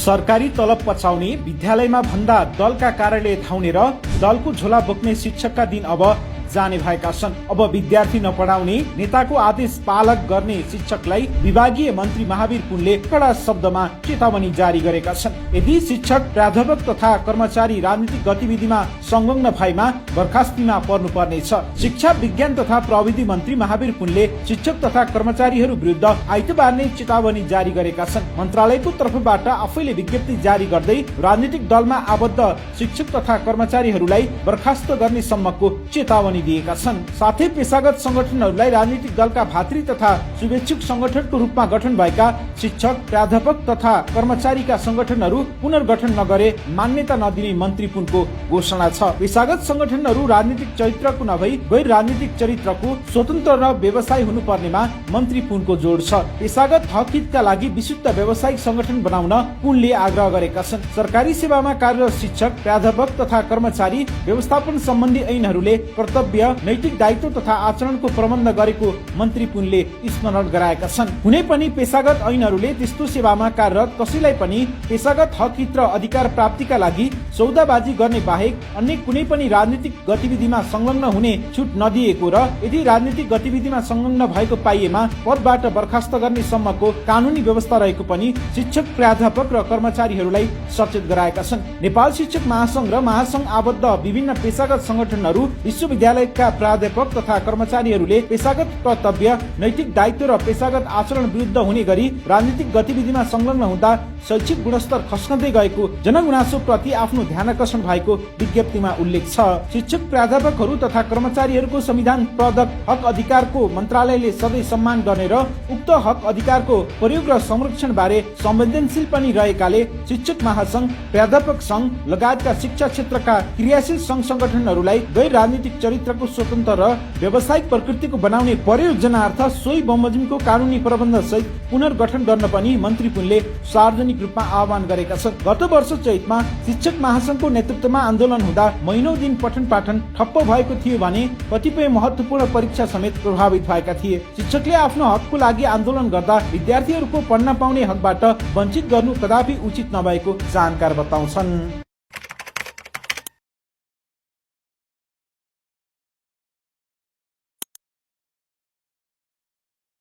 सरकारी तलब पचाउने, विद्यालयमा भन्दा दलका कार्यालय धाउने र दलको झोला बोक्ने शिक्षकका दिन अब जाने भएका छन्। अब विद्यार्थी नपढाउने, नेताको आदेश पालन गर्ने शिक्षकलाई विभागीय मन्त्री महावीर पुनले कड़ा शब्दमा चेतावनी जारी गरेका छन्। यदि शिक्षक, प्राध्यापक तथा कर्मचारी राजनीतिक गतिविधिमा संलग्न भएमा बर्खास्तीमा पर्नुपर्नेछ। शिक्षा, विज्ञान तथा प्रविधि मन्त्री महावीर पुनले शिक्षक तथा कर्मचारीहरू विरुद्ध आइतबार नै चेतावनी जारी गरेका छन्। मन्त्रालयको तर्फबाट आफैले विज्ञप्ति जारी गर्दै राजनीतिक दलमा आबद्ध शिक्षक तथा कर्मचारीहरूलाई बर्खास्त गर्ने सम्मको चेतावनी दिएका छन्। साथै पेशागत संगठनहरूलाई राजनीतिक दलका भातृ तथा शुभेच्छुक संगठनको रूपमा गठन भएका शिक्षक, प्राध्यापक तथा कर्मचारीका संगठनहरू पुनर्गठन नगरे मान्यता नदिने मन्त्री पुनको घोषणा छ। पेशागत संगठनहरू राजनीतिक चरित्रको नभई गैर राजनीतिक चरित्रको स्वतन्त्र र व्यवसाय हुनुपर्नेमा मन्त्री पुनको जोड छ। पेशागत हक हितका लागि विशुद्ध व्यावसायिक संगठन बनाउन पुनले आग्रह गरेका छन्। सरकारी सेवामा कार्यरत शिक्षक, प्राध्यापक तथा कर्मचारी व्यवस्थापन सम्बन्धी ऐनहरूले कर्तव्य, नैतिक दायित्व तथा आचरणको प्रबन्ध गरेको मन्त्री पुनले स्मरण गराएका छन्। कुनै पनि पेशागत ऐनहरूले त्यस्तो सेवामा कार्यरत कसैलाई पनि पेशागत हक हित र अधिकार प्राप्तिका लागि सौदाबाजी गर्ने बाहेक अन्य कुनै पनि राजनीतिक गतिविधिमा संलग्न हुने छुट नदिएको र यदि राजनीतिक गतिविधिमा संलग्न भएको पाइएमा पदबाट बर्खास्त गर्ने सम्मको कानूनी व्यवस्था रहेको पनि शिक्षक, प्राध्यापक र कर्मचारीहरूलाई सचेत गराएका छन्। नेपाल शिक्षक महासंघ र महासंघ आबद्ध विभिन्न पेशागत संगठनहरू विश्वविद्यालयका प्राध्यापक तथा कर्मचारीहरूले पेशागत कर्तव्य, नैतिक दायित्व र पेशागत आचरण विरुद्ध हुने गरी राजनीतिक गतिविधिमा संलग्न हुँदा शैक्षिक गुणस्तर खस्कँदै गएको जनगुनासो प्रति आफ्नो ध्यानकर्षण भएको विज्ञप्तिमा उल्लेख छ। शिक्षक, प्राध्यापकहरू तथा कर्मचारीहरूको संविधान प्रदत्त हक अधिकारको मन्त्रालयले सधैँ सम्मान गर्ने र उक्त हक अधिकारको प्रयोग र संरक्षण बारे संवेदनशील पनि रहेकाले शिक्षक महासंघ, प्राध्यापक संघ लगायतका शिक्षा क्षेत्रका क्रियाशील संघ संगठनहरूलाई गैर राजनीतिक चरित्रको स्वतन्त्र र व्यावसायिक प्रकृतिको बनाउने परियोजनार्थ सोही बमोजिमको कानूनी प्रबन्ध सहित पुनर्गठन गर्न पनि मन्त्री पुनले सार्वजनिक रूपमा आह्वान गरेका छन्। गत वर्ष चैतमा शिक्षक महासंघको नेतृत्वमा आन्दोलन हुँदा महिनौं दिन पठन पाठन ठप्प भएको थियो भने कतिपय महत्वपूर्ण परीक्षा समेत प्रभावित भएका थिए। शिक्षकले आफ्नो हकको लागि आन्दोलन गर्दा विद्यार्थीहरूको पढ्न पाउने हकबाट वञ्चित गर्नु कदापि उचित नभएको जानकार बताउँछन्।